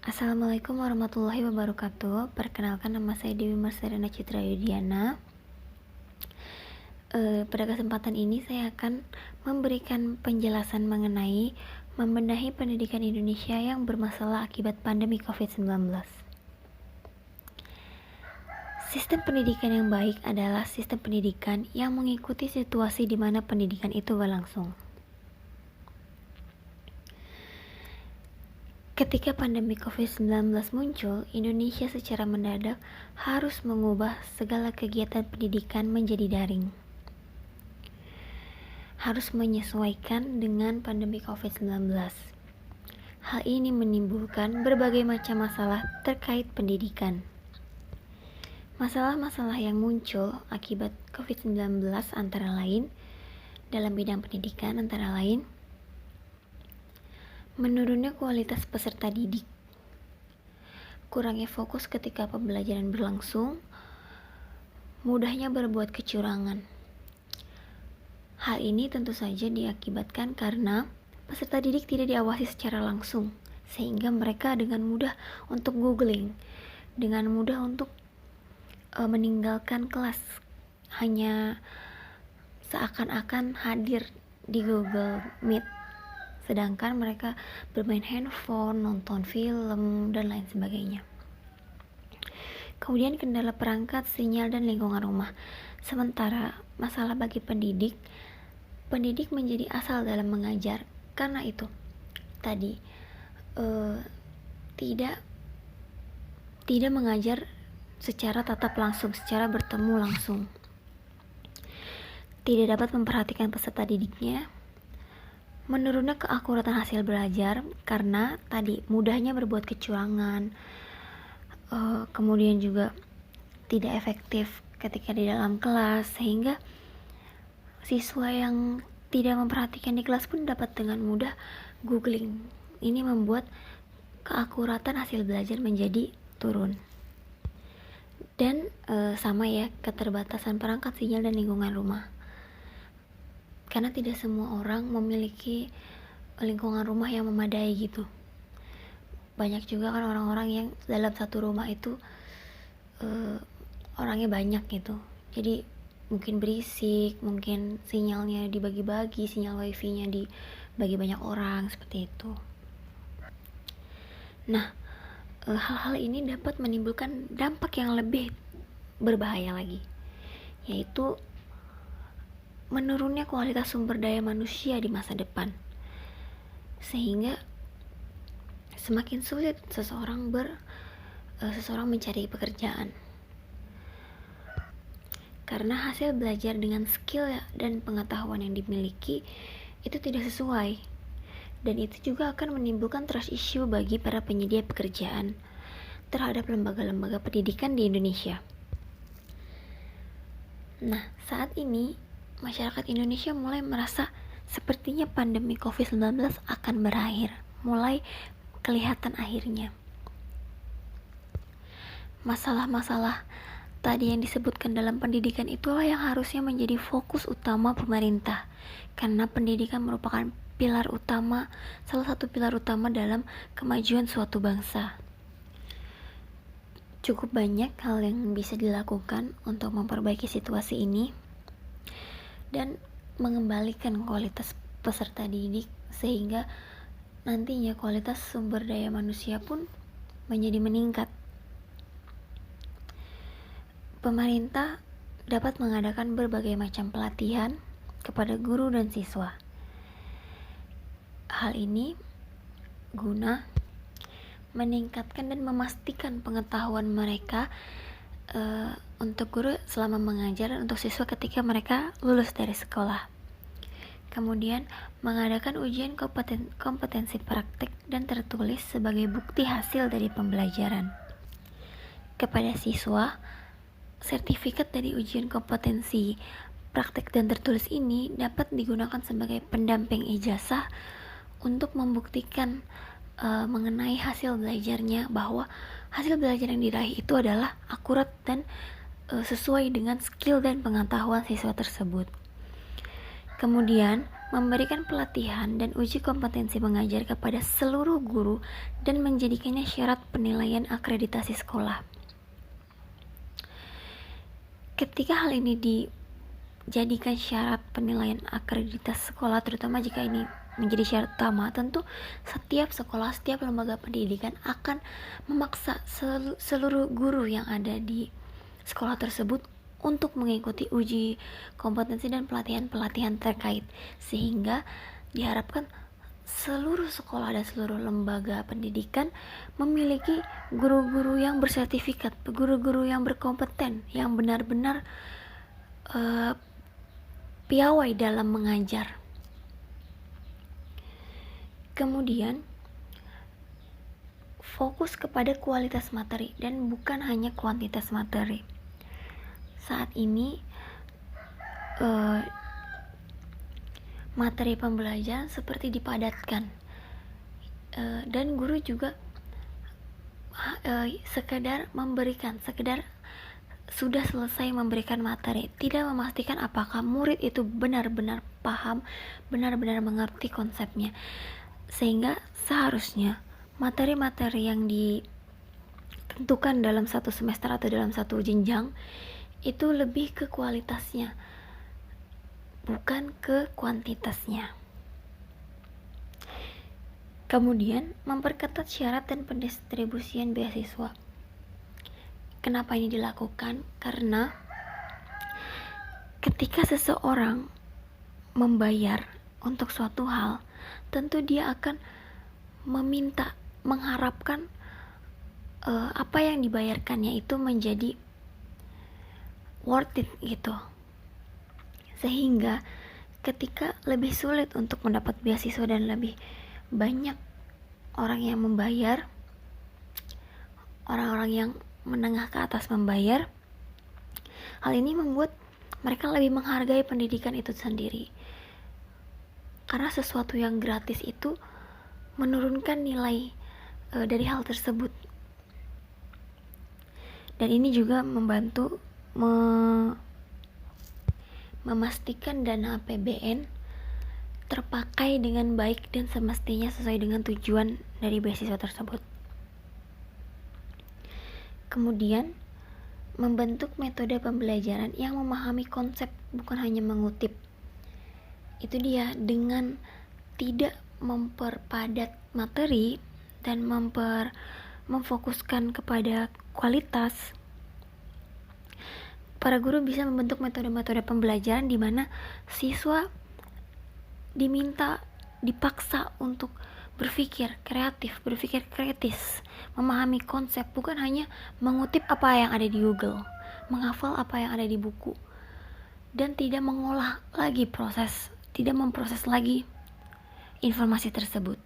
Assalamualaikum warahmatullahi wabarakatuh. Perkenalkan, nama saya Dewi Marcelina Citra Yudiana. Pada kesempatan ini saya akan memberikan penjelasan mengenai membenahi pendidikan Indonesia yang bermasalah akibat pandemi COVID-19. Sistem pendidikan yang baik adalah sistem pendidikan yang mengikuti situasi di mana pendidikan itu berlangsung. Ketika pandemi COVID-19 muncul, Indonesia secara mendadak harus mengubah segala kegiatan pendidikan menjadi daring. Harus menyesuaikan dengan pandemi COVID-19. Hal ini menimbulkan berbagai macam masalah terkait pendidikan. Masalah-masalah yang muncul akibat COVID-19 antara lain dalam bidang pendidikan antara lain menurunnya kualitas peserta didik, kurangnya fokus ketika pembelajaran berlangsung, mudahnya berbuat kecurangan. Hal ini tentu saja diakibatkan karena peserta didik tidak diawasi secara langsung, sehingga mereka dengan mudah untuk googling, dengan mudah untuk meninggalkan kelas, hanya seakan-akan hadir di Google Meet. Sedangkan mereka bermain handphone, nonton film, dan lain sebagainya. Kemudian kendala perangkat, sinyal, dan lingkungan rumah. Sementara masalah bagi pendidik menjadi asal dalam mengajar. Karena itu tadi tidak mengajar secara tatap langsung, secara bertemu langsung. Tidak dapat memperhatikan peserta didiknya. Menurunnya keakuratan hasil belajar karena tadi mudahnya berbuat kecurangan, kemudian juga tidak efektif ketika di dalam kelas, sehingga siswa yang tidak memperhatikan di kelas pun dapat dengan mudah googling. Ini membuat keakuratan hasil belajar menjadi turun. Dan sama ya, keterbatasan perangkat, sinyal, dan lingkungan rumah. Karena tidak semua orang memiliki lingkungan rumah yang memadai gitu. Banyak juga kan orang-orang yang dalam satu rumah itu orangnya banyak gitu. Jadi mungkin berisik, mungkin sinyalnya dibagi-bagi, sinyal wifi-nya dibagi banyak orang, seperti itu. Nah, hal-hal ini dapat menimbulkan dampak yang lebih berbahaya lagi, yaitu menurunnya kualitas sumber daya manusia di masa depan, sehingga semakin sulit seseorang mencari pekerjaan karena hasil belajar dengan skill dan pengetahuan yang dimiliki itu tidak sesuai, dan itu juga akan menimbulkan trust issue bagi para penyedia pekerjaan terhadap lembaga-lembaga pendidikan di Indonesia. Nah, saat ini masyarakat Indonesia mulai merasa sepertinya pandemi COVID-19 akan berakhir, mulai kelihatan akhirnya. Masalah-masalah tadi yang disebutkan dalam pendidikan itulah yang harusnya menjadi fokus utama pemerintah, karena pendidikan merupakan salah satu pilar utama dalam kemajuan suatu bangsa. Cukup banyak hal yang bisa dilakukan untuk memperbaiki situasi ini dan mengembalikan kualitas peserta didik, sehingga nantinya kualitas sumber daya manusia pun menjadi meningkat. Pemerintah dapat mengadakan berbagai macam pelatihan kepada guru dan siswa. Hal ini guna meningkatkan dan memastikan pengetahuan mereka untuk guru selama mengajar dan untuk siswa ketika mereka lulus dari sekolah. Kemudian mengadakan ujian kompetensi praktik dan tertulis sebagai bukti hasil dari pembelajaran. Kepada siswa, sertifikat dari ujian kompetensi praktik dan tertulis ini dapat digunakan sebagai pendamping ijazah untuk membuktikan mengenai hasil belajarnya, bahwa hasil belajar yang diraih itu adalah akurat dan sesuai dengan skill dan pengetahuan siswa tersebut. Kemudian memberikan pelatihan dan uji kompetensi mengajar kepada seluruh guru dan menjadikannya syarat penilaian akreditasi sekolah. Ketika hal ini dijadikan syarat penilaian akreditasi sekolah, terutama jika ini menjadi syarat utama, tentu setiap sekolah, setiap lembaga pendidikan akan memaksa seluruh guru yang ada di sekolah tersebut untuk mengikuti uji kompetensi dan pelatihan-pelatihan terkait, sehingga diharapkan seluruh sekolah dan seluruh lembaga pendidikan memiliki guru-guru yang bersertifikat, guru-guru yang berkompeten, yang benar-benar piawai dalam mengajar. Kemudian fokus kepada kualitas materi dan bukan hanya kuantitas materi. Saat ini materi pembelajaran seperti dipadatkan, dan guru juga sekedar sudah selesai memberikan materi, tidak memastikan apakah murid itu benar-benar paham, benar-benar mengerti konsepnya. Sehingga seharusnya materi-materi yang ditentukan dalam satu semester atau dalam satu jenjang itu lebih ke kualitasnya, bukan ke kuantitasnya. Kemudian memperketat syarat dan pendistribusian beasiswa. Kenapa ini dilakukan? Karena ketika seseorang membayar untuk suatu hal, tentu dia akan mengharapkan apa yang dibayarkannya itu menjadi worth it gitu. Sehingga ketika lebih sulit untuk mendapat beasiswa dan lebih banyak orang yang membayar, orang-orang yang menengah ke atas membayar, hal ini membuat mereka lebih menghargai pendidikan itu sendiri. Karena sesuatu yang gratis itu menurunkan nilai dari hal tersebut. Dan ini juga membantu memastikan dana APBN terpakai dengan baik dan semestinya sesuai dengan tujuan dari beasiswa tersebut. Kemudian membentuk metode pembelajaran yang memahami konsep, bukan hanya mengutip. Itu dia, dengan tidak memperpadat materi dan memfokuskan kepada kualitas, para guru bisa membentuk metode-metode pembelajaran di mana siswa dipaksa untuk berpikir kreatif, berpikir kritis, memahami konsep, bukan hanya mengutip apa yang ada di Google, menghafal apa yang ada di buku, dan tidak memproses lagi informasi tersebut.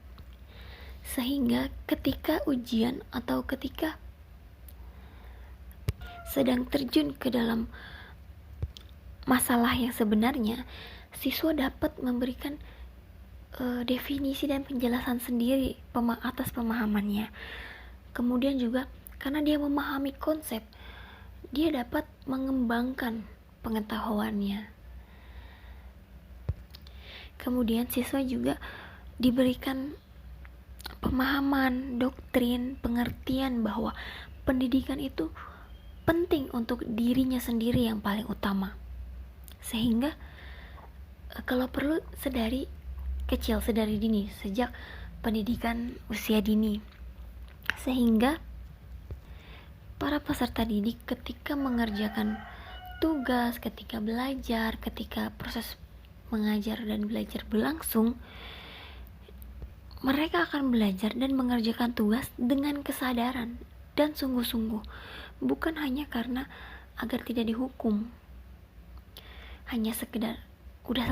Sehingga ketika ujian atau ketika sedang terjun ke dalam masalah yang sebenarnya, siswa dapat memberikan definisi dan penjelasan sendiri atas pemahamannya. Kemudian juga karena dia memahami konsep, dia dapat mengembangkan pengetahuannya. Kemudian siswa juga diberikan pemahaman, doktrin, pengertian bahwa pendidikan itu penting untuk dirinya sendiri yang paling utama. Sehingga kalau perlu sedari dini, sejak pendidikan usia dini, sehingga para peserta didik ketika mengerjakan tugas, ketika belajar, ketika proses mengajar dan belajar berlangsung, mereka akan belajar dan mengerjakan tugas dengan kesadaran dan sungguh-sungguh, bukan hanya karena agar tidak dihukum, hanya sekedar udah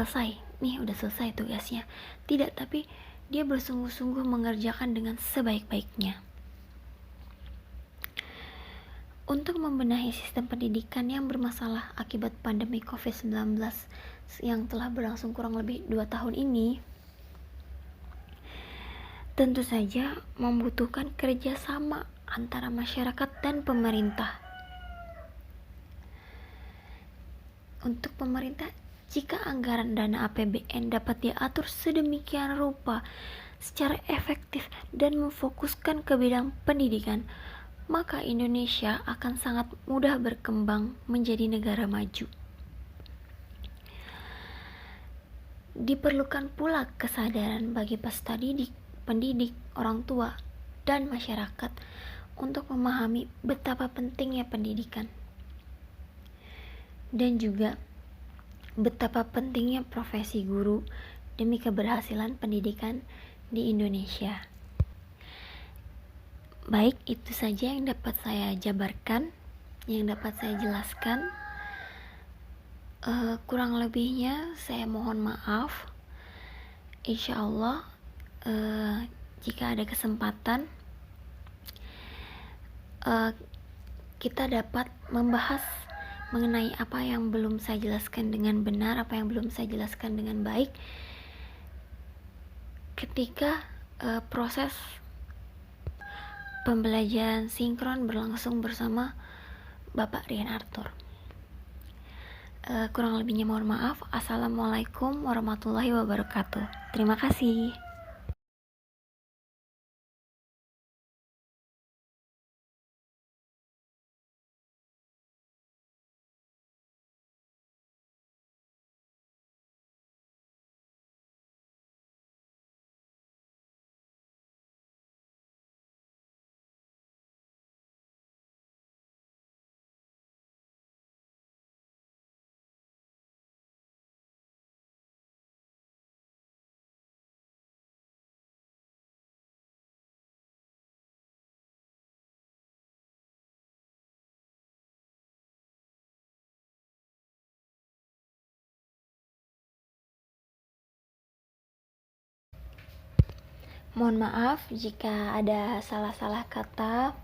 selesai tugasnya. Tidak, tapi dia bersungguh-sungguh mengerjakan dengan sebaik-baiknya. Untuk membenahi sistem pendidikan yang bermasalah akibat pandemi COVID-19 yang telah berlangsung kurang lebih 2 tahun ini, tentu saja membutuhkan kerjasama antara masyarakat dan pemerintah. Untuk pemerintah, Jika anggaran dana APBN dapat diatur sedemikian rupa secara efektif dan memfokuskan ke bidang pendidikan, maka Indonesia akan sangat mudah berkembang menjadi negara maju. Diperlukan pula kesadaran bagi peserta didik, pendidik, orang tua, dan masyarakat untuk memahami betapa pentingnya pendidikan dan juga betapa pentingnya profesi guru demi keberhasilan pendidikan di Indonesia. Baik, itu saja yang dapat saya jabarkan, yang dapat saya jelaskan. Kurang lebihnya saya mohon maaf. Insya Allah jika ada kesempatan kita dapat membahas mengenai apa yang belum saya jelaskan dengan benar, apa yang belum saya jelaskan dengan baik ketika proses pembelajaran sinkron berlangsung bersama Bapak Rian Arthur. Kurang lebihnya mohon maaf. Assalamualaikum warahmatullahi wabarakatuh. Terima kasih. Mohon maaf jika ada salah-salah kata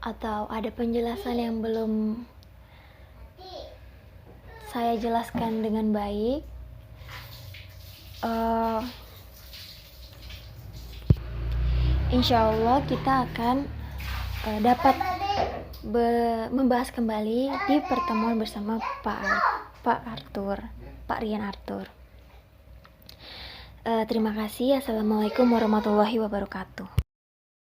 atau ada penjelasan yang belum saya jelaskan dengan baik. Insya Allah kita akan dapat membahas kembali di pertemuan bersama Pak Rian Arthur. Terima kasih. Assalamualaikum warahmatullahi wabarakatuh.